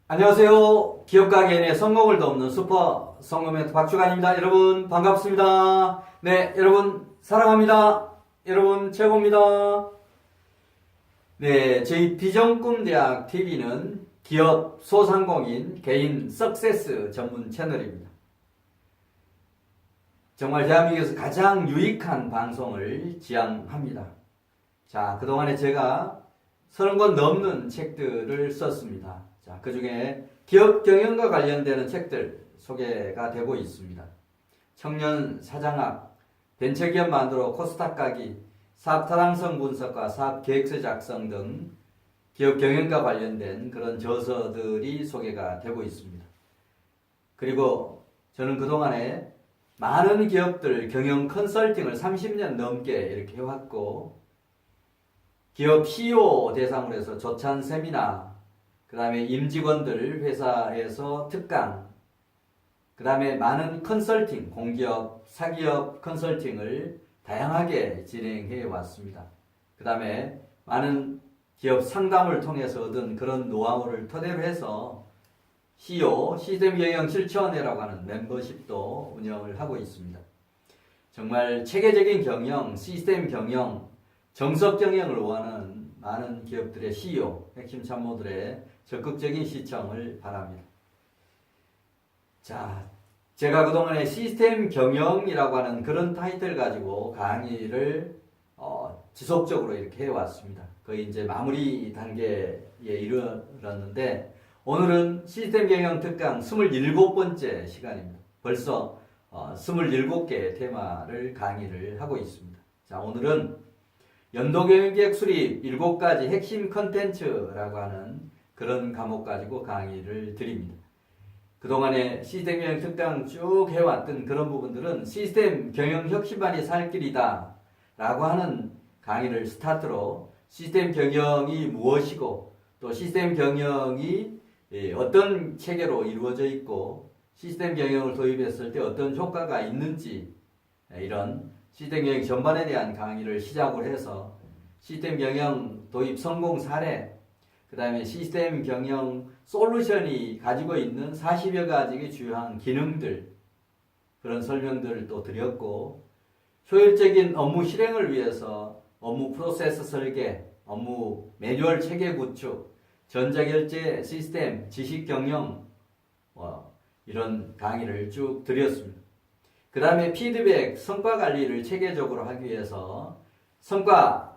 안녕하세요. 기업가 개인의 성공을 돕는 슈퍼 성공 멘토 박주관입니다. 여러분 반갑습니다. 네, 여러분 사랑합니다. 여러분 최고입니다. 네, 저희 비전꿈대학 TV는 기업 소상공인 개인 석세스 전문 채널입니다. 정말 대한민국에서 가장 유익한 방송을 지향합니다. 자, 그동안에 제가 30권 넘는 책들을 썼습니다. 자, 그 중에 기업 경영과 관련되는 책들 소개가 되고 있습니다. 청년 사장학, 벤처기업 만들어 코스닥 가기, 사업 타당성 분석과 사업 계획서 작성 등 기업 경영과 관련된 그런 저서들이 소개가 되고 있습니다. 그리고 저는 그동안에 많은 기업들 경영 컨설팅을 30년 넘게 이렇게 해왔고, 기업 CEO 대상으로 해서 조찬 세미나, 그 다음에 임직원들 회사에서 특강, 그 다음에 많은 컨설팅, 공기업, 사기업 컨설팅을 다양하게 진행해 왔습니다. 그 다음에 많은 기업 상담을 통해서 얻은 그런 노하우를 토대로 해서 CEO, 시스템 경영 실천회라고 하는 멤버십도 운영을 하고 있습니다. 정말 체계적인 경영, 시스템 경영, 정석 경영을 원하는 많은 기업들의 CEO, 핵심 참모들의 적극적인 시청을 바랍니다. 자, 제가 그동안에 시스템 경영이라고 하는 그런 타이틀 가지고 강의를 지속적으로 이렇게 해왔습니다. 거의 이제 마무리 단계에 이르렀는데, 오늘은 시스템 경영 특강 27번째 시간입니다. 벌써 27개의 테마를 강의를 하고 있습니다. 자, 오늘은 연도경영계획 수립 7가지 핵심 컨텐츠라고 하는 그런 과목 가지고 강의를 드립니다. 그동안에 시스템 경영 특강 쭉 해왔던 그런 부분들은 시스템 경영 혁신반이 살 길이다 라고 하는 강의를 스타트로 시스템 경영이 무엇이고, 또 시스템 경영이 어떤 체계로 이루어져 있고 시스템 경영을 도입했을 때 어떤 효과가 있는지, 이런 시스템 경영 전반에 대한 강의를 시작으로 해서 시스템 경영 도입 성공 사례, 그 다음에 시스템 경영 솔루션이 가지고 있는 40여 가지의 주요한 기능들, 그런 설명들을 또 드렸고, 효율적인 업무 실행을 위해서 업무 프로세스 설계, 업무 매뉴얼 체계 구축, 전자결제 시스템, 지식 경영, 이런 강의를 쭉 드렸습니다. 그 다음에 피드백, 성과 관리를 체계적으로 하기 위해서 성과,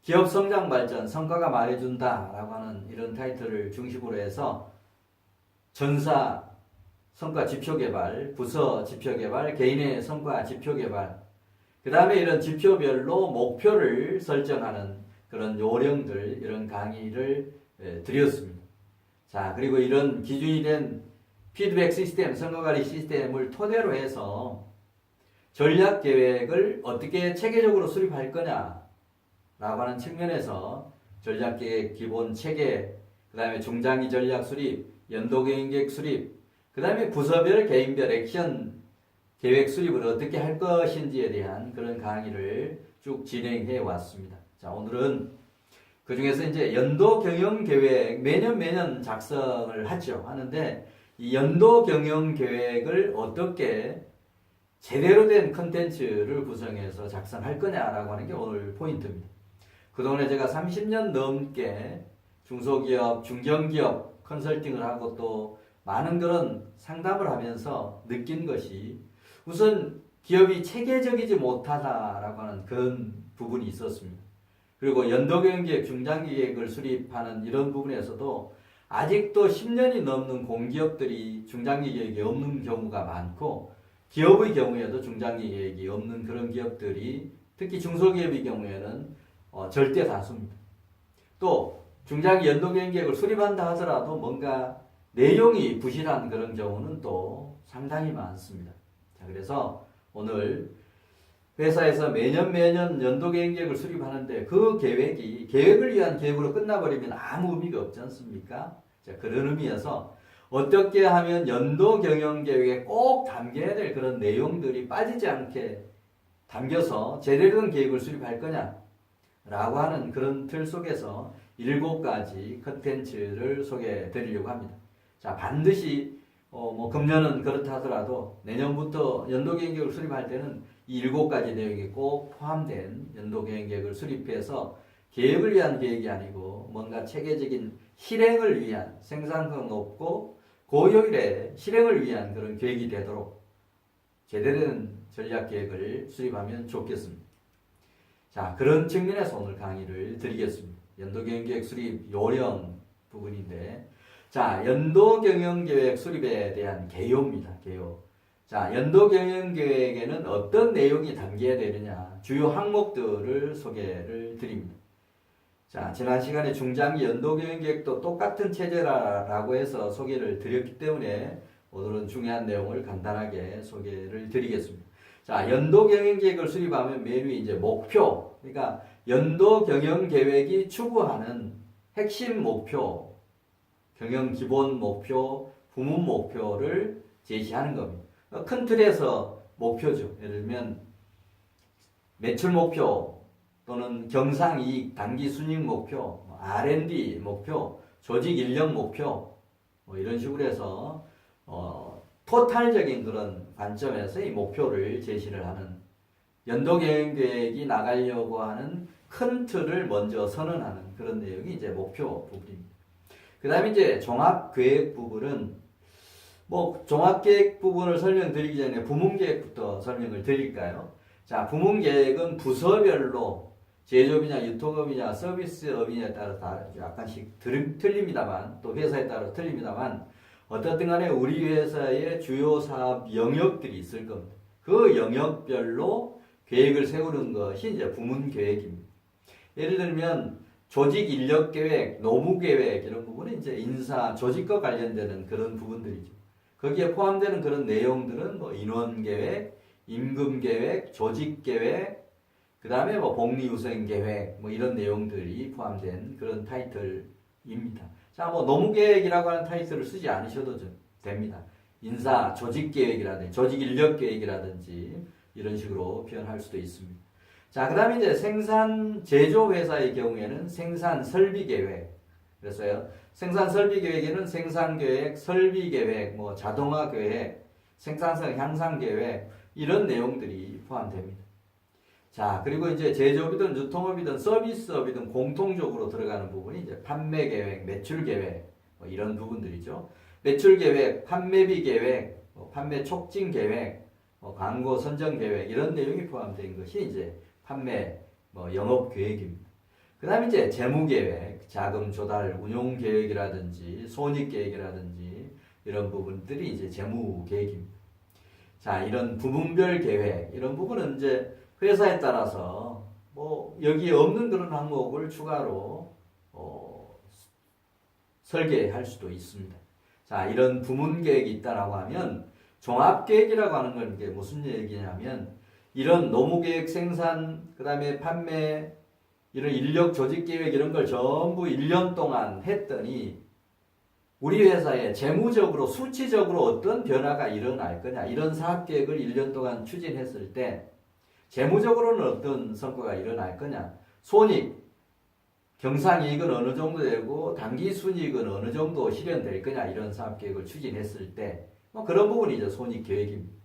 기업 성장 발전, 성과가 말해준다 라고 하는 이런 타이틀을 중심으로 해서 전사 성과 지표 개발, 부서 지표 개발, 개인의 성과 지표 개발, 그 다음에 이런 지표별로 목표를 설정하는 그런 요령들, 이런 강의를 드렸습니다. 자, 그리고 이런 기준이 된 피드백 시스템, 성과관리 시스템을 토대로 해서 전략 계획을 어떻게 체계적으로 수립할 거냐 라고 하는 측면에서 전략계획 기본 체계, 그 다음에 중장기 전략 수립, 연도경영계획 수립, 그 다음에 부서별, 개인별 액션 계획 수립을 어떻게 할 것인지에 대한 그런 강의를 쭉 진행해 왔습니다. 자, 오늘은 그 중에서 이제 연도경영계획 매년 작성을 하는데, 이 연도경영계획을 어떻게 제대로 된 컨텐츠를 구성해서 작성할 거냐라고 하는 게 오늘 포인트입니다. 그동안에 제가 30년 넘게 중소기업, 중견기업 컨설팅을 하고 또 많은 그런 상담을 하면서 느낀 것이, 우선 기업이 체계적이지 못하다라고 하는 그런 부분이 있었습니다. 그리고 연도경영계획, 중장기계획을 수립하는 이런 부분에서도 아직도 10년이 넘는 공기업들이 중장기계획이 없는 경우가 많고, 기업의 경우에도 중장기계획이 없는 그런 기업들이 특히 중소기업의 경우에는 절대 다수입니다. 또 중장기 연도경영계획을 수립한다 하더라도 뭔가 내용이 부실한 그런 경우는 또 상당히 많습니다. 자, 그래서 오늘 회사에서 매년 연도경영계획을 수립하는데 그 계획을 위한 계획으로 끝나버리면 아무 의미가 없지 않습니까? 자, 그런 의미에서 어떻게 하면 연도경영계획에 꼭 담겨야 될 그런 내용들이 빠지지 않게 담겨서 제대로 된 계획을 수립할 거냐 라고 하는 그런 틀 속에서 7가지 컨텐츠를 소개해 드리려고 합니다. 자, 반드시 뭐 금년은 그렇다 하더라도 내년부터 연도계획을 수립할 때는 이 7가지 내용이 꼭 포함된 연도계획을 수립해서 계획을 위한 계획이 아니고 뭔가 체계적인 실행을 위한 생산성 높고 고효율의 실행을 위한 그런 계획이 되도록 제대로 된 전략계획을 수립하면 좋겠습니다. 자, 그런 측면에서 오늘 강의를 드리겠습니다. 연도경영계획 수립 요령 부분인데, 자, 연도경영계획 수립에 대한 개요입니다. 개요. 자, 연도경영계획에는 어떤 내용이 담겨야 되느냐, 주요 항목들을 소개를 드립니다. 자, 지난 시간에 중장기 연도경영계획도 똑같은 체제라고 해서 소개를 드렸기 때문에 오늘은 중요한 내용을 간단하게 소개를 드리겠습니다. 자, 연도경영계획을 수립하면 맨 위에 이제 목표, 그러니까 연도경영계획이 추구하는 핵심 목표, 경영 기본 목표, 부문 목표를 제시하는 겁니다. 큰 틀에서 목표죠. 예를 들면 매출 목표 또는 경상이익 단기 순이익 목표, R&D 목표, 조직 인력 목표 뭐 이런 식으로 해서 토탈적인 그런 관점에서 이 목표를 제시를 하는 연도경영계획이 나가려고 하는 큰 틀을 먼저 선언하는 그런 내용이 이제 목표 부분입니다. 그 다음에 이제 종합계획 부분은 뭐 종합계획 부분을 설명드리기 전에 부문계획부터 설명을 드릴까요? 자, 부문계획은 부서별로 제조업이냐 유통업이냐 서비스업이냐에 따라 다 약간씩 틀립니다만 또 회사에 따라 틀립니다만 어떻든 간에 우리 회사의 주요 사업 영역들이 있을 겁니다. 그 영역별로 계획을 세우는 것이 이제 부문계획입니다. 예를 들면 조직 인력 계획, 노무 계획 이런 부분은 이제 인사, 조직과 관련되는 그런 부분들이죠. 거기에 포함되는 그런 내용들은 뭐 인원 계획, 임금 계획, 조직 계획, 그 다음에 뭐 복리후생 계획, 뭐 이런 내용들이 포함된 그런 타이틀입니다. 자, 뭐 노무 계획이라고 하는 타이틀을 쓰지 않으셔도 됩니다. 인사, 조직 계획이라든지, 조직 인력 계획이라든지 이런 식으로 표현할 수도 있습니다. 자, 그 다음에 이제 생산 제조 회사의 경우에는 생산 설비 계획. 그래서요, 생산 설비 계획에는 생산 계획, 설비 계획, 뭐 자동화 계획, 생산성 향상 계획, 이런 내용들이 포함됩니다. 자, 그리고 이제 제조업이든 유통업이든 서비스업이든 공통적으로 들어가는 부분이 이제 판매 계획, 매출 계획, 뭐 이런 부분들이죠. 매출 계획, 판매비 계획, 판매 촉진 계획, 광고 선정 계획, 이런 내용이 포함된 것이 이제 판매 영업 계획입니다. 그 다음에 이제 재무 계획, 자금 조달, 운용 계획이라든지 손익 계획이라든지 이런 부분들이 이제 재무 계획입니다. 자, 이런 부문별 계획, 이런 부분은 이제 회사에 따라서 뭐 여기에 없는 그런 항목을 추가로 설계할 수도 있습니다. 자, 이런 부문 계획이 있다라고 하면 종합 계획이라고 하는 건 이게 무슨 얘기냐면 이런 노무 계획, 생산, 그다음에 판매, 이런 인력 조직 계획 이런 걸 전부 1년 동안 했더니 우리 회사에 재무적으로 수치적으로 어떤 변화가 일어날 거냐, 이런 사업 계획을 1년 동안 추진했을 때 재무적으로는 어떤 성과가 일어날 거냐, 손익, 경상이익은 어느 정도 되고 단기 순이익은 어느 정도 실현될 거냐, 이런 사업 계획을 추진했을 때 뭐 그런 부분이 이제 손익 계획입니다.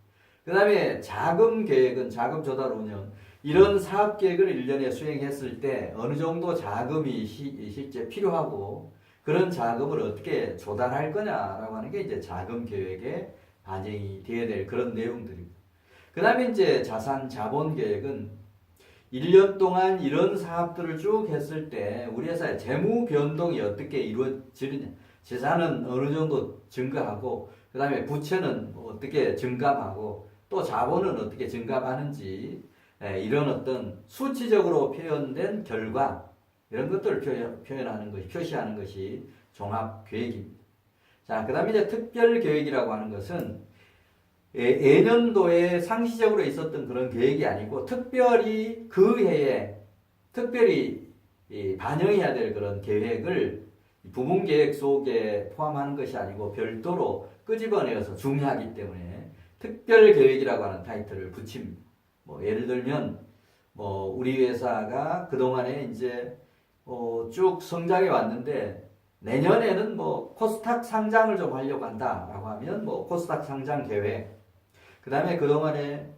그 다음에 자금 계획은 자금 조달 운영, 이런 사업 계획을 1년에 수행했을 때 어느 정도 자금이 실제 필요하고 그런 자금을 어떻게 조달할 거냐라고 하는 게 이제 자금 계획에 반영이 되어야 될 그런 내용들입니다. 그 다음에 이제 자산 자본 계획은 1년 동안 이런 사업들을 쭉 했을 때 우리 회사의 재무 변동이 어떻게 이루어지느냐, 재산은 어느 정도 증가하고 그 다음에 부채는 어떻게 증감하고 또 자본은 어떻게 증감하는지, 이런 어떤 수치적으로 표현된 결과, 이런 것들을 표현하는 것이, 표시하는 것이 종합 계획입니다. 자, 그 다음에 이제 특별 계획이라고 하는 것은 예년도에 상시적으로 있었던 그런 계획이 아니고 특별히 그 해에 특별히 반영해야 될 그런 계획을 부문 계획 속에 포함하는 것이 아니고 별도로 끄집어내어서 중요하기 때문에 특별 계획이라고 하는 타이틀을 붙입니다. 뭐 예를 들면 우리 회사가 그동안에 이제 쭉 성장해 왔는데 내년에는 뭐 코스닥 상장을 좀 하려고 한다라고 하면 뭐 코스닥 상장 계획, 그 다음에 그동안에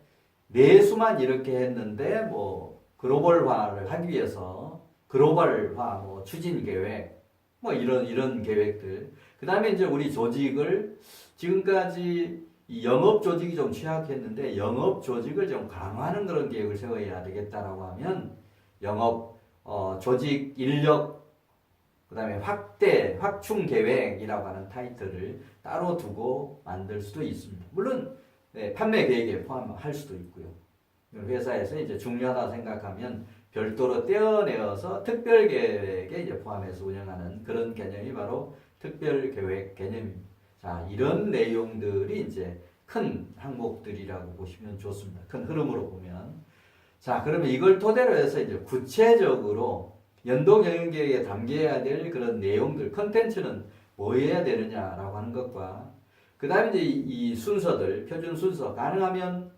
내수만 이렇게 했는데 뭐 글로벌화를 하기 위해서 글로벌화 뭐 추진 계획, 뭐 이런 계획들. 그 다음에 이제 우리 조직을 지금까지 이 영업 조직이 좀 취약했는데 영업 조직을 좀 강화하는 그런 계획을 세워야 되겠다라고 하면 영업 조직 인력 그 다음에 확충 계획이라고 하는 타이틀을 따로 두고 만들 수도 있습니다. 물론 네, 판매 계획에 포함할 수도 있고요. 회사에서 이제 중요하다 생각하면 별도로 떼어내어서 특별 계획에 이제 포함해서 운영하는 그런 개념이 바로 특별 계획 개념입니다. 자, 이런 내용들이 이제 큰 항목들이라고 보시면 좋습니다. 큰 흐름으로 보면. 자, 그러면 이걸 토대로 해서 이제 구체적으로 연도 경영 계획에 담겨야 될 그런 내용들, 컨텐츠는 뭐 해야 되느냐라고 하는 것과 그 다음에 이제 이 순서들, 표준 순서, 가능하면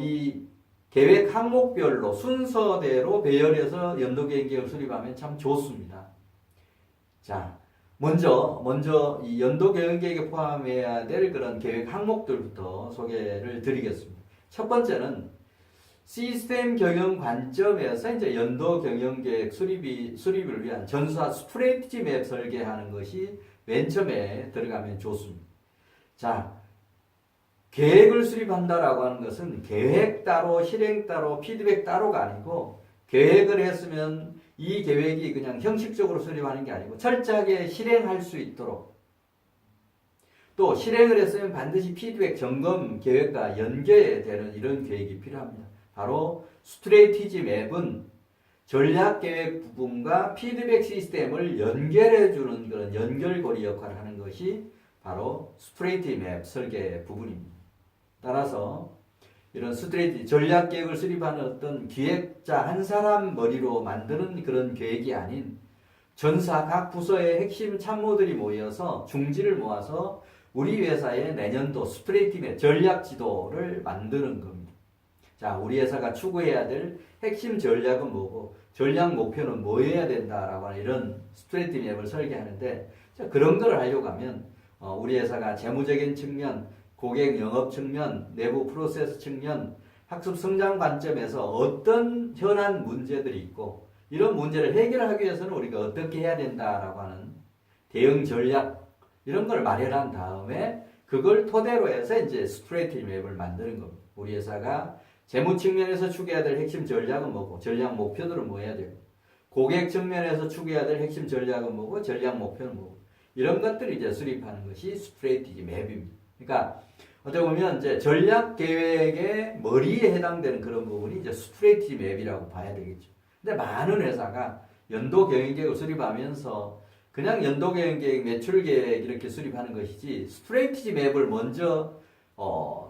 이 계획 항목별로 순서대로 배열해서 연도 경영 계획을 수립하면 참 좋습니다. 자, 먼저 이 연도 경영 계획에 포함해야 될 그런 계획 항목들부터 소개를 드리겠습니다. 첫 번째는 시스템 경영 관점에서 이제 연도 경영 계획 수립을 위한 전사 스트래티지 맵 설계하는 것이 맨 처음에 들어가면 좋습니다. 자, 계획을 수립한다라고 하는 것은 계획 따로, 실행 따로, 피드백 따로가 아니고 계획을 했으면 이 계획이 그냥 형식적으로 수립하는 게 아니고 철저하게 실행할 수 있도록 또 실행을 했으면 반드시 피드백 점검 계획과 연계되는 이런 계획이 필요합니다. 바로 스트래티지 맵은 전략 계획 부분과 피드백 시스템을 연결해주는 그런 연결고리 역할을 하는 것이 바로 스트래티지 맵 설계 부분입니다. 따라서 이런 스트래티지 전략 계획을 수립하는 어떤 기획자 한 사람 머리로 만드는 그런 계획이 아닌 전사 각 부서의 핵심 참모들이 모여서 중지를 모아서 우리 회사의 내년도 스트래티지 맵 전략 지도를 만드는 겁니다. 자, 우리 회사가 추구해야 될 핵심 전략은 뭐고 전략 목표는 뭐 해야 된다라고 하는 이런 스트래티지 맵을 설계하는데 자, 그런 걸 하려고 하면 우리 회사가 재무적인 측면, 고객 영업 측면, 내부 프로세스 측면, 학습 성장 관점에서 어떤 현안 문제들이 있고 이런 문제를 해결하기 위해서는 우리가 어떻게 해야 된다라고 하는 대응 전략 이런 걸 마련한 다음에 그걸 토대로 해서 이제 스트래티지 맵을 만드는 겁니다. 우리 회사가 재무 측면에서 추구해야 될 핵심 전략은 뭐고 전략 목표들은 뭐 해야 되고 고객 측면에서 추구해야 될 핵심 전략은 뭐고 전략 목표는 뭐고 이런 것들을 이제 수립하는 것이 스트래티지 맵입니다. 그러니까 어떻게 보면 이제 전략 계획의 머리에 해당되는 그런 부분이 이제 스트래티지 맵이라고 봐야 되겠죠. 근데 많은 회사가 연도 경영 계획을 수립하면서 그냥 연도 경영 계획, 매출 계획 이렇게 수립하는 것이지 스트래티지 맵을 먼저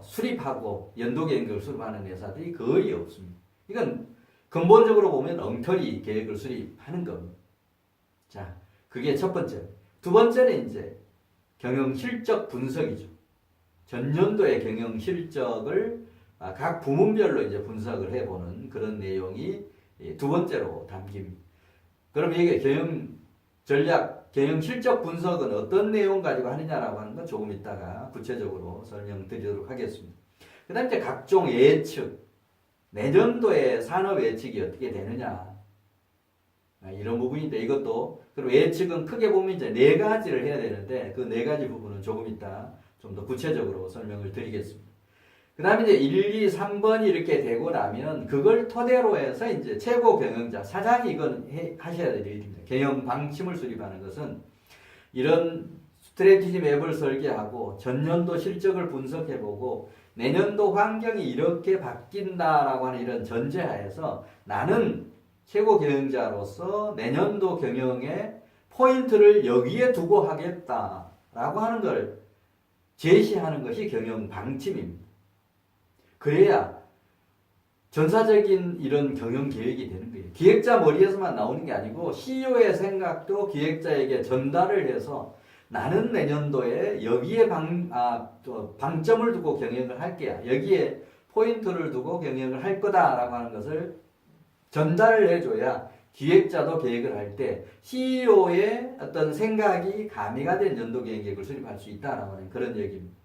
수립하고 연도 계획을 수립하는 회사들이 거의 없습니다. 이건 근본적으로 보면 엉터리 계획을 수립하는 겁니다. 자, 그게 첫 번째. 두 번째는 이제 경영 실적 분석이죠. 전년도의 경영 실적을 각 부문별로 이제 분석을 해보는 그런 내용이 두 번째로 담깁니다. 그럼 이게 경영 전략, 경영 실적 분석은 어떤 내용 가지고 하느냐라고 하는 건 조금 이따가 구체적으로 설명드리도록 하겠습니다. 그 다음에 이제 각종 예측, 내년도의 산업 예측이 어떻게 되느냐. 이런 부분인데 이것도, 그리고 예측은 크게 보면 이제 네 가지를 해야 되는데 그 네 가지 부분은 조금 이따 좀 더 구체적으로 설명을 드리겠습니다. 그 다음에 이제 1, 2, 3번이 이렇게 되고 나면 그걸 토대로 해서 이제 최고 경영자, 사장이 이건 하셔야 될 일입니다. 경영 방침을 수립하는 것은 이런 스트래티지 맵을 설계하고 전년도 실적을 분석해보고 내년도 환경이 이렇게 바뀐다라고 하는 이런 전제하에서 나는 최고 경영자로서 내년도 경영에 포인트를 여기에 두고 하겠다라고 하는 걸 제시하는 것이 경영 방침입니다. 그래야 전사적인 이런 경영 계획이 되는 거예요. 기획자 머리에서만 나오는 게 아니고 CEO의 생각도 기획자에게 전달을 해서 나는 내년도에 여기에 방점을 두고 경영을 할 거야. 여기에 포인트를 두고 경영을 할 거다라고 하는 것을 전달을 해줘야 기획자도 계획을 할 때 CEO의 어떤 생각이 가미가 된 연도 계획을 수립할 수 있다라고 하는 그런 얘기입니다.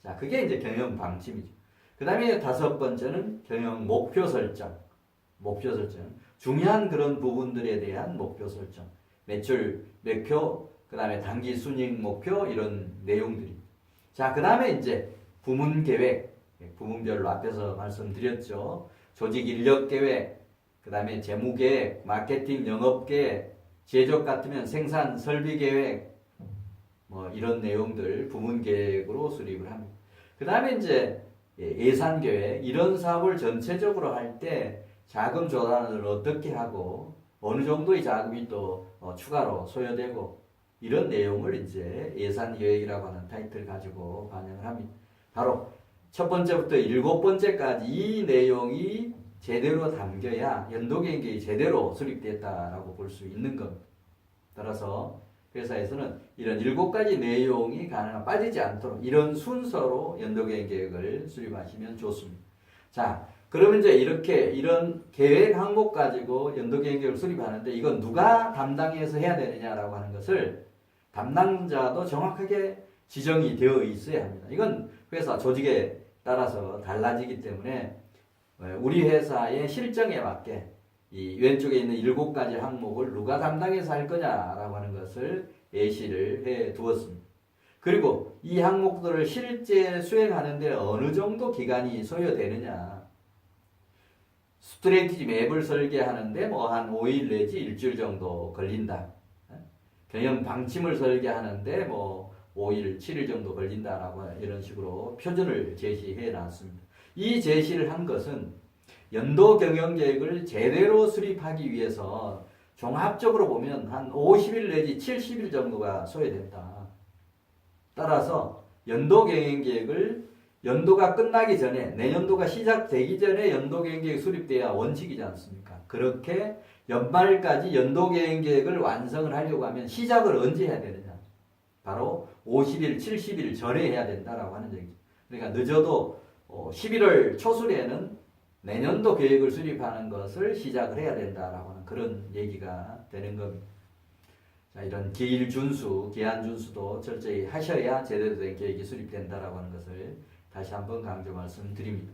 자, 그게 이제 경영 방침이죠. 그 다음에 다섯 번째는 경영 목표 설정. 목표 설정. 중요한 그런 부분들에 대한 목표 설정. 매출 목표, 그 다음에 단기 순이익 목표, 이런 내용들이. 자, 그 다음에 이제 부문 계획. 부문별로 앞에서 말씀드렸죠. 조직 인력 계획, 그 다음에 재무 계획, 마케팅 영업 계획, 제조업 같으면 생산 설비 계획, 뭐 이런 내용들 부문 계획으로 수립을 합니다. 그 다음에 이제 예산 계획, 이런 사업을 전체적으로 할 때 자금 조달을 어떻게 하고 어느 정도의 자금이 또 추가로 소요되고 이런 내용을 이제 예산 계획이라고 하는 타이틀 가지고 반영을 합니다. 바로 첫 번째부터 일곱 번째까지 이 내용이 제대로 담겨야 연도 계획이 제대로 수립됐다라고 볼 수 있는 겁니다. 따라서 회사에서는 이런 일곱 가지 내용이 가능한 빠지지 않도록 이런 순서로 연도 계획을 수립하시면 좋습니다. 자, 그러면 이제 이렇게 이런 계획 항목 가지고 연도 계획을 수립하는데 이건 누가 담당해서 해야 되느냐라고 하는 것을 담당자도 정확하게 지정이 되어 있어야 합니다. 이건 회사 조직에 따라서 달라지기 때문에 우리 회사의 실정에 맞게 이 왼쪽에 있는 일곱 가지 항목을 누가 담당해서 할 거냐라고 하는 것을 예시를 해 두었습니다. 그리고 이 항목들을 실제 수행하는데 어느 정도 기간이 소요되느냐. 스트레이티지 맵을 설계하는데 뭐 한 5일 내지 일주일 정도 걸린다. 경영 방침을 설계하는데 뭐 5일, 7일 정도 걸린다라고 이런 식으로 표준을 제시해 놨습니다. 이 제시를 한 것은 연도 경영 계획을 제대로 수립하기 위해서 종합적으로 보면 한 50일 내지 70일 정도가 소요된다. 따라서 연도 경영 계획을 연도가 끝나기 전에 내년도가 시작되기 전에 연도 경영 계획이 수립돼야 원칙이지 않습니까? 그렇게 연말까지 연도 경영 계획을 완성을 하려고 하면 시작을 언제 해야 되느냐? 바로 50일, 70일 전에 해야 된다라고 하는 얘기죠. 그러니까 늦어도 11월 초순에는 내년도 계획을 수립하는 것을 시작을 해야 된다라고 하는 그런 얘기가 되는 겁니다. 자, 이런 기일 준수, 기한 준수도 철저히 하셔야 제대로 된 계획이 수립된다라고 하는 것을 다시 한번 강조 말씀드립니다.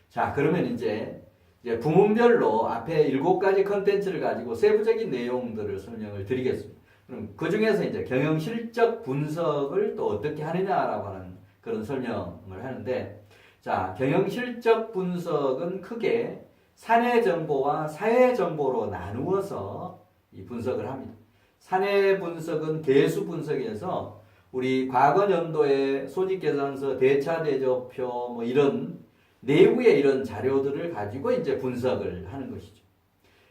자, 그러면 이제 부문별로 앞에 7가지 컨텐츠를 가지고 세부적인 내용들을 설명을 드리겠습니다. 그럼 그 중에서 이제 경영 실적 분석을 또 어떻게 하느냐라고 하는 그런 설명을 하는데, 자, 경영 실적 분석은 크게 사내 정보와 사회 정보로 나누어서 이 분석을 합니다. 사내 분석은 개수 분석에서 우리 과거 연도의 손익계산서, 대차대조표 뭐 이런 내부의 이런 자료들을 가지고 이제 분석을 하는 것이죠.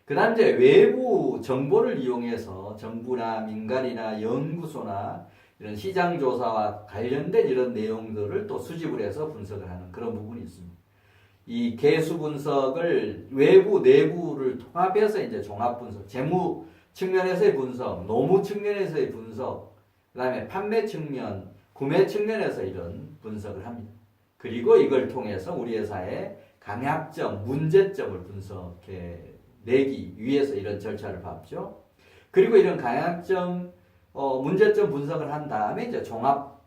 그 다음 이제 외부 정보를 이용해서 정부나 민간이나 연구소나 이런 시장조사와 관련된 이런 내용들을 또 수집을 해서 분석을 하는 그런 부분이 있습니다. 이 개수 분석을 외부, 내부를 통합해서 이제 종합 분석, 재무 측면에서의 분석, 노무 측면에서의 분석, 그 다음에 판매 측면, 구매 측면에서 이런 분석을 합니다. 그리고 이걸 통해서 우리 회사의 강약점, 문제점을 분석해 내기 위해서 이런 절차를 밟죠. 그리고 이런 강약점, 문제점 분석을 한 다음에 이제 종합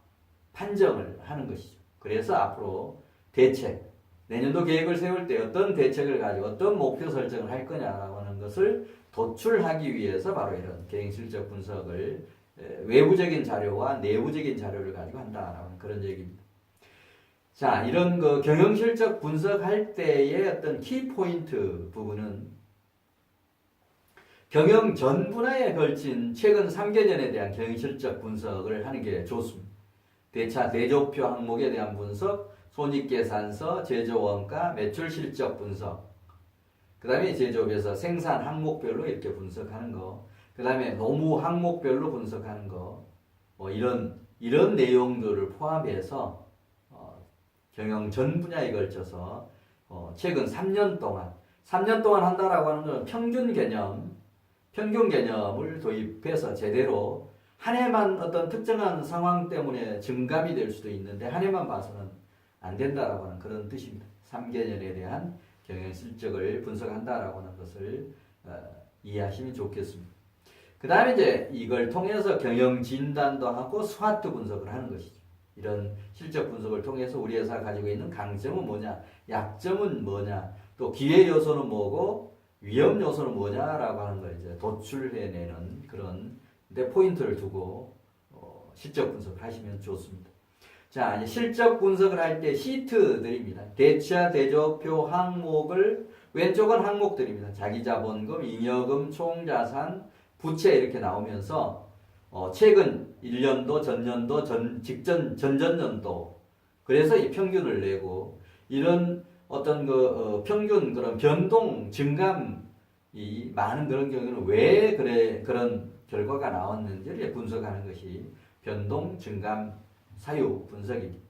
판정을 하는 것이죠. 그래서 앞으로 대책, 내년도 계획을 세울 때 어떤 대책을 가지고 어떤 목표 설정을 할 거냐라고 하는 것을 도출하기 위해서 바로 이런 계획 실적 분석을 외부적인 자료와 내부적인 자료를 가지고 한다라는 그런 얘기입니다. 자, 이런 그 경영 실적 분석할 때의 어떤 키포인트 부분은 경영 전 분야에 걸친 최근 3개년에 대한 경영 실적 분석을 하는 게 좋습니다. 대차 대조표 항목에 대한 분석, 손익계산서, 제조원가, 매출 실적 분석, 그 다음에 제조업에서 생산 항목별로 이렇게 분석하는 거, 그 다음에 노무 항목별로 분석하는 거, 이런 내용들을 포함해서 경영 전 분야에 걸쳐서 최근 3년 동안 한다라고 하는 건 평균 개념을 도입해서 제대로 한 해만 어떤 특정한 상황 때문에 증감이 될 수도 있는데 한 해만 봐서는 안 된다라고 하는 그런 뜻입니다. 3개년에 대한 경영 실적을 분석한다라고 하는 것을 이해하시면 좋겠습니다. 그 다음에 이제 이걸 통해서 경영 진단도 하고 스와트 분석을 하는 것이죠. 이런 실적 분석을 통해서 우리 회사가 가지고 있는 강점은 뭐냐, 약점은 뭐냐, 또 기회 요소는 뭐고 위험 요소는 뭐냐라고 하는 걸 이제 도출해내는 그런 데 포인트를 두고 실적 분석을 하시면 좋습니다. 자, 이제 실적 분석을 할 때 시트들입니다. 대차, 대조표 항목을 왼쪽은 항목들입니다. 자기자본금, 잉여금, 총자산, 부채 이렇게 나오면서 최근 1년도, 전년도, 전전년도 그래서 이 평균을 내고 이런 어떤 평균 그런 변동 증감이 많은 그런 경우는 왜 그런 결과가 나왔는지를 분석하는 것이 변동 증감 사유 분석입니다.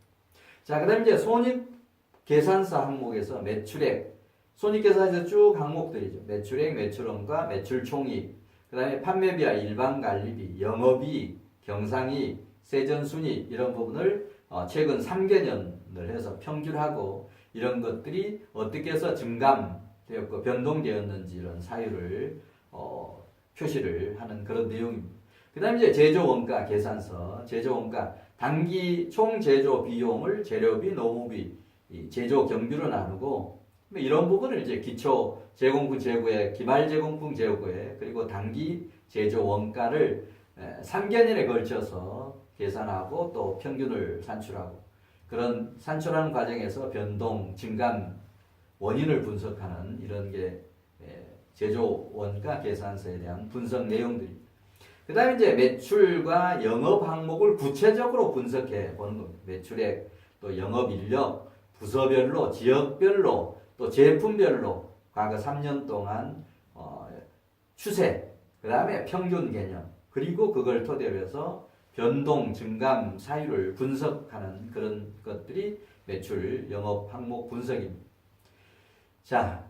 자, 그다음 이제 손익계산서 항목에서 매출액, 손익계산서에서 쭉 항목들이죠. 매출액, 매출원가, 매출총익, 그 다음에 판매비와 일반관리비, 영업이익, 경상이익, 세전순이익 이런 부분을 최근 3개년을 해서 평균하고 이런 것들이 어떻게 해서 증감되었고 변동되었는지 이런 사유를 표시를 하는 그런 내용입니다. 그 다음에 이제 제조원가 계산서, 제조원가 단기 총 제조 비용을 재료비, 노무비, 제조 경비로 나누고 이런 부분을 이제 기초 제공품 재고액, 기말 제공품 재고액, 그리고 단기 제조 원가를 3개년에 걸쳐서 계산하고 또 평균을 산출하고 그런 산출하는 과정에서 변동, 증감 원인을 분석하는 이런 게 제조 원가 계산서에 대한 분석 내용들입니다. 그 다음에 이제 매출과 영업 항목을 구체적으로 분석해 보는 겁니다. 매출액, 또 영업 인력, 부서별로, 지역별로, 또 제품별로 과거 3년 동안 추세, 그 다음에 평균 개념, 그리고 그걸 토대로 해서 변동, 증감, 사유를 분석하는 그런 것들이 매출, 영업 항목 분석입니다. 자,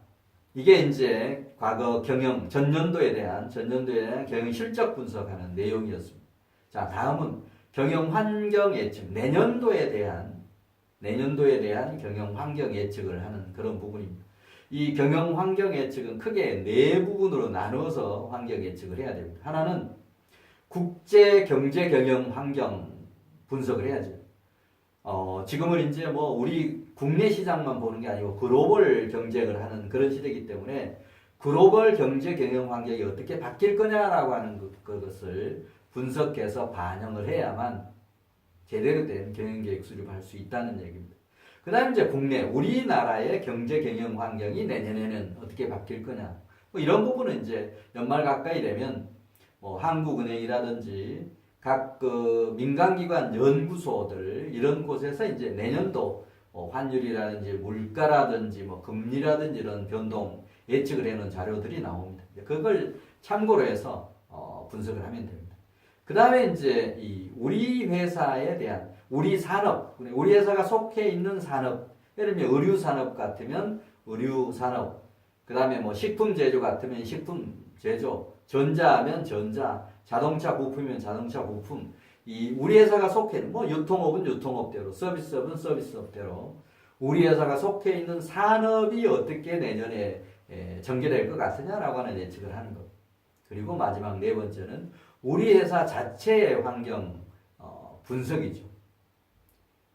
이게 이제 과거 경영, 전년도에 대한 경영 실적 분석하는 내용이었습니다. 자, 다음은 경영 환경 예측, 내년도에 대한 경영 환경 예측을 하는 그런 부분입니다. 이 경영 환경 예측은 크게 네 부분으로 나누어서 환경 예측을 해야 됩니다. 하나는 국제 경제 경영 환경 분석을 해야죠. 지금은 이제 뭐 우리 국내 시장만 보는 게 아니고 글로벌 경쟁을 하는 그런 시대이기 때문에 글로벌 경제 경영 환경이 어떻게 바뀔 거냐라고 하는 그것을 분석해서 반영을 해야만 제대로 된 경영계획 수립할 수 있다는 얘기입니다. 그 다음에 이제 국내, 우리나라의 경제 경영 환경이 내년에는 어떻게 바뀔 거냐. 뭐 이런 부분은 이제 연말 가까이 되면 뭐 한국은행이라든지 각 민간기관 연구소들 이런 곳에서 이제 내년도 환율이라든지 물가라든지 뭐 금리라든지 이런 변동 예측을 해놓은 자료들이 나옵니다. 그걸 참고로 해서 분석을 하면 됩니다. 그 다음에 이제 우리 회사에 대한 우리 산업, 우리 회사가 속해 있는 산업, 예를 들면 의류 산업 같으면 의류 산업, 그 다음에 뭐 식품 제조 같으면 식품 제조, 전자하면 전자, 자동차 부품이면 자동차 부품. 우리 회사가 속해 있는 뭐 유통업은 유통업대로, 서비스업은 서비스업대로 우리 회사가 속해 있는 산업이 어떻게 내년에 전개될 것 같으냐라고 하는 예측을 하는 것. 그리고 마지막 네 번째는 우리 회사 자체의 환경 분석이죠.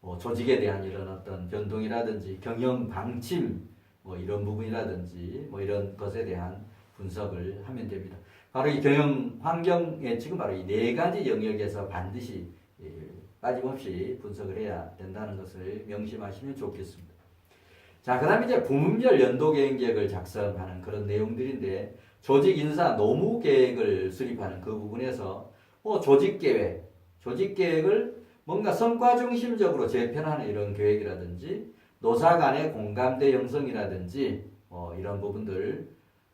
뭐 조직에 대한 이런 어떤 변동이라든지 경영 방침 뭐 이런 부분이라든지 뭐 이런 것에 대한 분석을 하면 됩니다. 바로 이 경영 환경 예측은 바로 이 네 가지 영역에서 반드시 빠짐없이 분석을 해야 된다는 것을 명심하시면 좋겠습니다. 자, 그 다음에 이제 부문별 연도 경영계획을 작성하는 그런 내용들인데 조직 인사 노무 계획을 수립하는 그 부분에서 조직계획을 뭔가 성과 중심적으로 재편하는 이런 계획이라든지 노사 간의 공감대 형성이라든지 이런 부분들,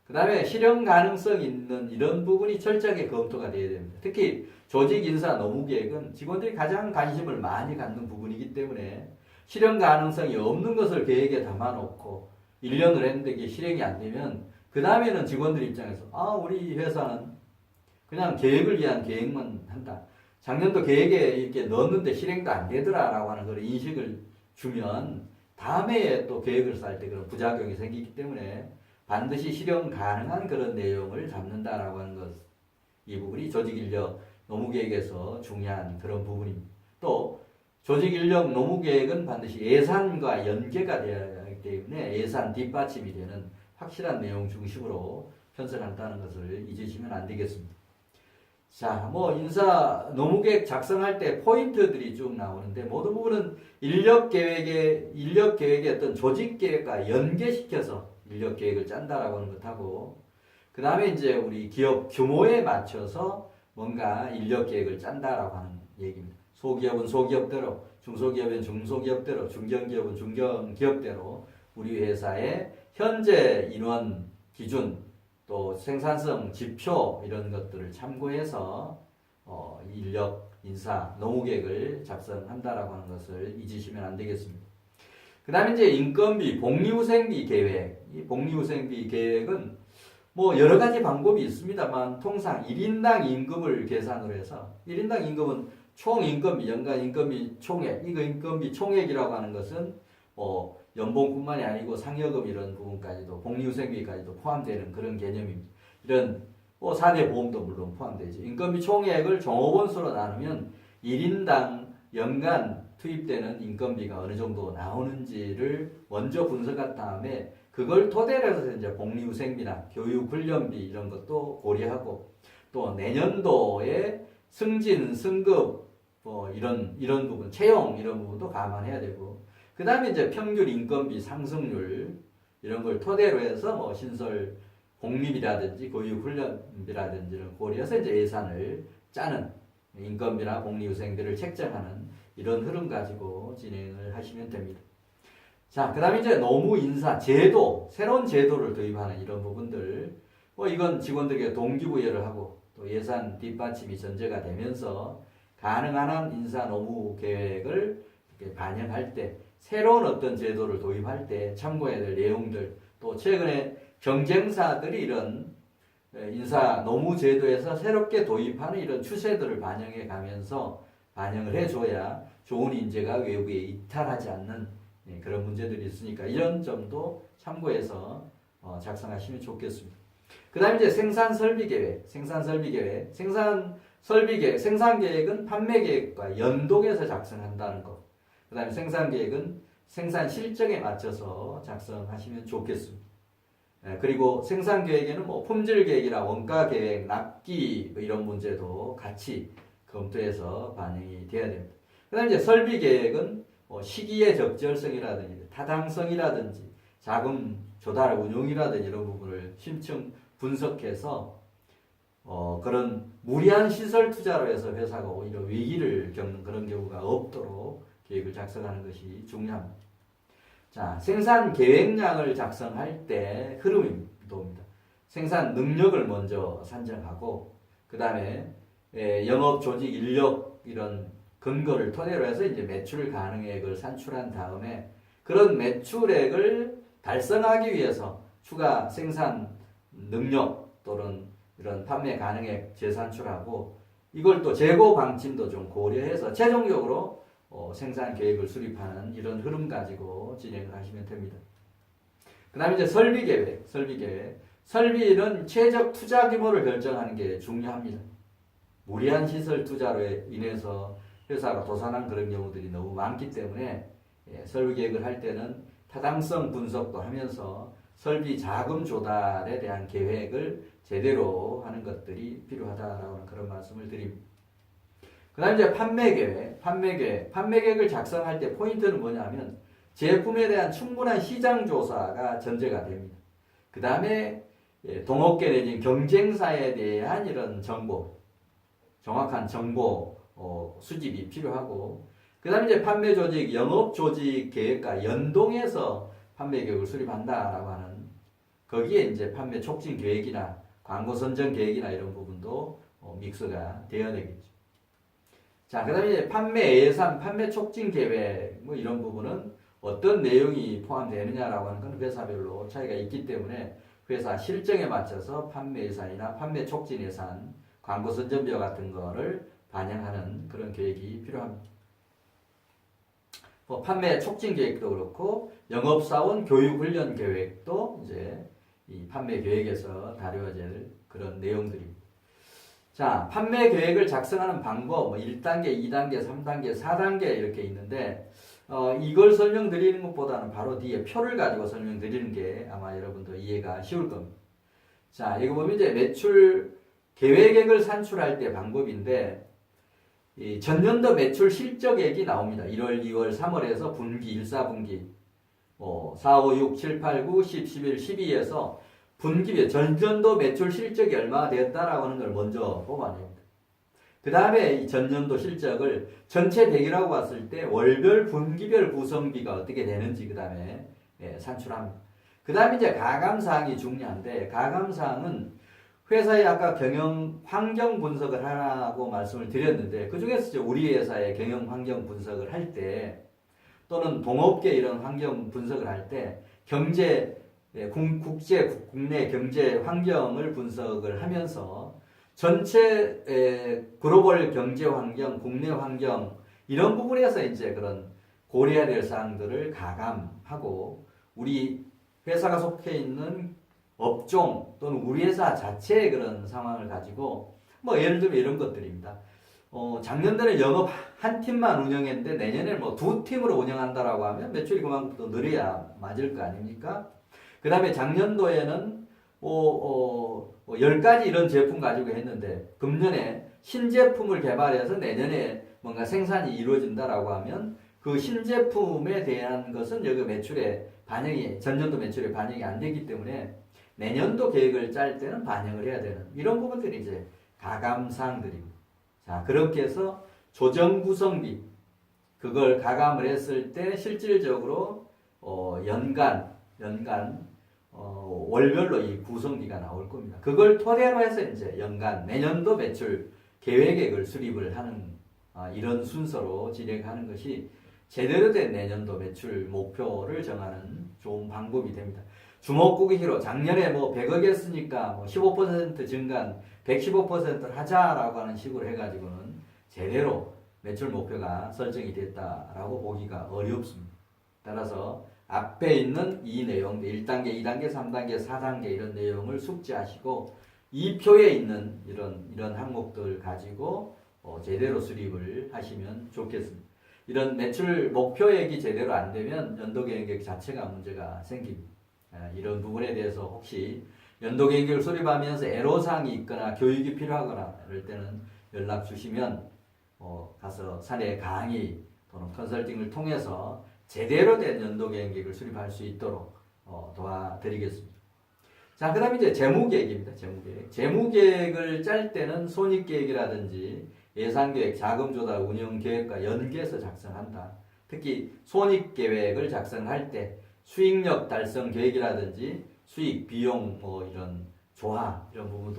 그 다음에 실현 가능성 있는 이런 부분이 철저하게 검토가 되어야 됩니다. 특히 조직 인사 노무 계획은 직원들이 가장 관심을 많이 갖는 부분이기 때문에 실현 가능성이 없는 것을 계획에 담아놓고 1년을 했는데 이게 실행이 안 되면 그 다음에는 직원들 입장에서 우리 회사는 그냥 계획을 위한 계획만 한다. 작년도 계획에 이렇게 넣었는데 실행도 안 되더라라고 하는 그런 인식을 주면 다음에 또 계획을 짤 때 그런 부작용이 생기기 때문에 반드시 실현 가능한 그런 내용을 잡는다라고 하는 것, 이 부분이 조직인력 노무계획에서 중요한 그런 부분입니다. 또 조직인력 노무계획은 반드시 예산과 연계가 되어야 하기 때문에 예산 뒷받침이 되는 확실한 내용 중심으로 편성한다는 것을 잊으시면 안 되겠습니다. 자, 뭐 인사 노무계획 작성할 때 포인트들이 쭉 나오는데 모든 부분은 인력 계획의 어떤 조직 계획과 연계시켜서 인력 계획을 짠다라고 하는 것하고, 그 다음에 이제 우리 기업 규모에 맞춰서 뭔가 인력 계획을 짠다라고 하는 얘기입니다. 소기업은 소기업대로, 중소기업은 중소기업대로, 중견기업은 중견기업대로 우리 회사의 현재 인원 기준, 또 생산성 지표 이런 것들을 참고해서 인력 인사 노무계획을 작성한다라고 하는 것을 잊으시면 안 되겠습니다. 그 다음에 이제 인건비, 복리후생비 계획. 이 복리후생비 계획은 뭐 여러 가지 방법이 있습니다만 통상 1인당 임금을 계산으로 해서 1인당 임금은 총 인건비, 연간 인건비 총액, 이거 인건비 총액이라고 하는 것은 연봉뿐만이 아니고 상여금 이런 부분까지도 복리후생비까지도 포함되는 그런 개념입니다. 이런 4대 보험도 물론 포함되죠. 인건비 총액을 종업원수로 나누면 1인당 연간 투입되는 인건비가 어느 정도 나오는지를 먼저 분석한 다음에 그걸 토대로 해서 이제 복리후생비나 교육훈련비 이런 것도 고려하고, 또 내년도에 승진, 승급 이런 부분, 채용 이런 부분도 감안해야 되고, 그 다음에 이제 평균 인건비 상승률 이런 걸 토대로 해서 뭐 신설 공립이라든지 교육훈련비라든지를 고려해서 이제 예산을 짜는, 인건비나 복리후생비를 책정하는 이런 흐름 가지고 진행을 하시면 됩니다. 자, 그 다음에 이제 노무 인사 제도, 새로운 제도를 도입하는 이런 부분들, 이건 직원들에게 동기부여를 하고 또 예산 뒷받침이 전제가 되면서 가능한 한 인사 노무 계획을 이렇게 반영할 때, 새로운 어떤 제도를 도입할 때 참고해야 될 내용들, 또 최근에 경쟁사들이 이런 인사 노무 제도에서 새롭게 도입하는 이런 추세들을 반영해 가면서 반영을 해줘야 좋은 인재가 외부에 이탈하지 않는 그런 문제들이 있으니까 이런 점도 참고해서 작성하시면 좋겠습니다. 그 다음에 이제 생산설비계획, 생산계획은 판매계획과 연동해서 작성한다는 것. 그 다음에 생산계획은 생산 실적에 맞춰서 작성하시면 좋겠습니다. 그리고 생산계획에는 뭐 품질계획이나 원가계획, 납기 이런 문제도 같이 검토해서 반영이 돼야 됩니다. 그 다음에 이제 설비계획은 시기의 적절성이라든지 타당성이라든지 자금 조달 운용이라든지 이런 부분을 심층 분석해서 그런 무리한 시설 투자로 해서 회사가 오히려 위기를 겪는 그런 경우가 없도록 계획을 작성하는 것이 중요합니다. 자, 생산 계획량을 작성할 때 흐름입니다. 생산 능력을 먼저 산정하고, 그 다음에 영업 조직 인력 이런 근거를 토대로 해서 이제 매출 가능액을 산출한 다음에 그런 매출액을 달성하기 위해서 추가 생산 능력 또는 이런 판매 가능액 재산출하고, 이걸 또 재고 방침도 좀 고려해서 최종적으로 생산 계획을 수립하는 이런 흐름 가지고 진행을 하시면 됩니다. 그 다음에 이제 설비계획. 설비는 최적 투자 규모를 결정하는 게 중요합니다. 무리한 시설 투자로 인해서 회사가 도산한 그런 경우들이 너무 많기 때문에 설비계획을 할 때는 타당성 분석도 하면서 설비 자금 조달에 대한 계획을 제대로 하는 것들이 필요하다라는 그런 말씀을 드립니다. 그 다음에 이제 판매계획을 작성할 때 포인트는 뭐냐면 제품에 대한 충분한 시장 조사가 전제가 됩니다. 그 다음에 동업계 내지 경쟁사에 대한 이런 정보, 정확한 정보 수집이 필요하고, 그 다음에 이제 판매 조직, 영업 조직 계획과 연동해서 판매 계획을 수립한다라고 하는, 거기에 이제 판매 촉진 계획이나 광고 선정 계획이나 이런 부분도 믹스가 되어야 되겠죠. 자, 그 다음에 이제 판매 예산, 판매 촉진 계획, 뭐 이런 부분은 어떤 내용이 포함되느냐라고 하는 건 회사별로 차이가 있기 때문에 회사 실정에 맞춰서 판매 예산이나 판매 촉진 예산, 광고 선전비와 같은 거를 반영하는 그런 계획이 필요합니다. 판매 촉진 계획도 그렇고 영업사원 교육 훈련 계획도 이제 이 판매 계획에서 다루어질 그런 내용들입니다. 자, 판매 계획을 작성하는 방법, 뭐 1단계, 2단계, 3단계, 4단계 이렇게 있는데, 이걸 설명드리는 것보다는 바로 뒤에 표를 가지고 설명드리는 게 아마 여러분도 이해가 쉬울 겁니다. 자, 이거 보면 이제 매출 계획액을 산출할 때 방법인데, 이 전년도 매출 실적액이 나옵니다. 1월, 2월, 3월에서 분기, 1, 4분기, 4, 5, 6, 7, 8, 9, 10, 11, 12에서 분기별 전년도 매출 실적이 얼마가 되었다라고 하는 걸 먼저 뽑아냅니다. 그 다음에 이 전년도 실적을 전체 100이라고 봤을 때 월별, 분기별 구성비가 어떻게 되는지 그 다음에 산출합니다. 그 다음에 이제 가감사항이 중요한데, 가감사항은 회사의 아까 경영 환경 분석을 하라고 말씀을 드렸는데, 그 중에서 이제 우리 회사의 경영 환경 분석을 할 때, 또는 동업계 이런 환경 분석을 할 때, 경제, 국제, 국내 경제 환경을 분석을 하면서 전체 글로벌 경제 환경, 국내 환경, 이런 부분에서 이제 그런 고려해야 될 사항들을 가감하고, 우리 회사가 속해 있는 업종 또는 우리 회사 자체의 그런 상황을 가지고 뭐 예를 들면 이런 것들입니다. 작년도에 영업 한 팀만 운영했는데 내년에 뭐 두 팀으로 운영한다라고 하면 매출이 그만큼 더 늘어야 맞을 거 아닙니까? 그 다음에 작년도에는 10가지 이런 제품 가지고 했는데 금년에 신제품을 개발해서 내년에 뭔가 생산이 이루어진다라고 하면 그 신제품에 대한 것은 여기 매출에 반영이, 전년도 매출에 반영이 안 되기 때문에 내년도 계획을 짤 때는 반영을 해야 되는 이런 부분들이 이제 가감사항들입니다. 자, 그렇게 해서 조정 구성비, 그걸 가감을 했을 때 실질적으로 연간 월별로 이 구성비가 나올 겁니다. 그걸 토대로 해서 이제 연간 내년도 매출 계획액을 수립을 하는 이런 순서로 진행하는 것이 제대로 된 내년도 매출 목표를 정하는 좋은 방법이 됩니다. 주먹구기로 작년에 뭐 100억 했으니까 뭐 15% 증가한 115%를 하자라고 하는 식으로 해가지고는 제대로 매출 목표가 설정이 됐다라고 보기가 어렵습니다. 따라서 앞에 있는 이 내용, 1단계, 2단계, 3단계, 4단계 이런 내용을 숙지하시고 이 표에 있는 이런 항목들 가지고 제대로 수립을 하시면 좋겠습니다. 이런 매출 목표액이 제대로 안 되면 연도계획 자체가 문제가 생깁니다. 이런 부분에 대해서 혹시 연도계획을 수립하면서 애로사항이 있거나 교육이 필요하거나 이럴 때는 연락 주시면 가서 사내 강의 또는 컨설팅을 통해서 제대로 된 연도계획을 수립할 수 있도록 도와드리겠습니다. 자, 그 다음에 이제 재무계획입니다. 재무계획을 짤 때는 손익계획이라든지 예산계획, 자금조달, 운영계획과 연계해서 작성한다. 특히 손익계획을 작성할 때 수익력 달성 계획이라든지 수익, 비용, 이런 조화, 이런 부분도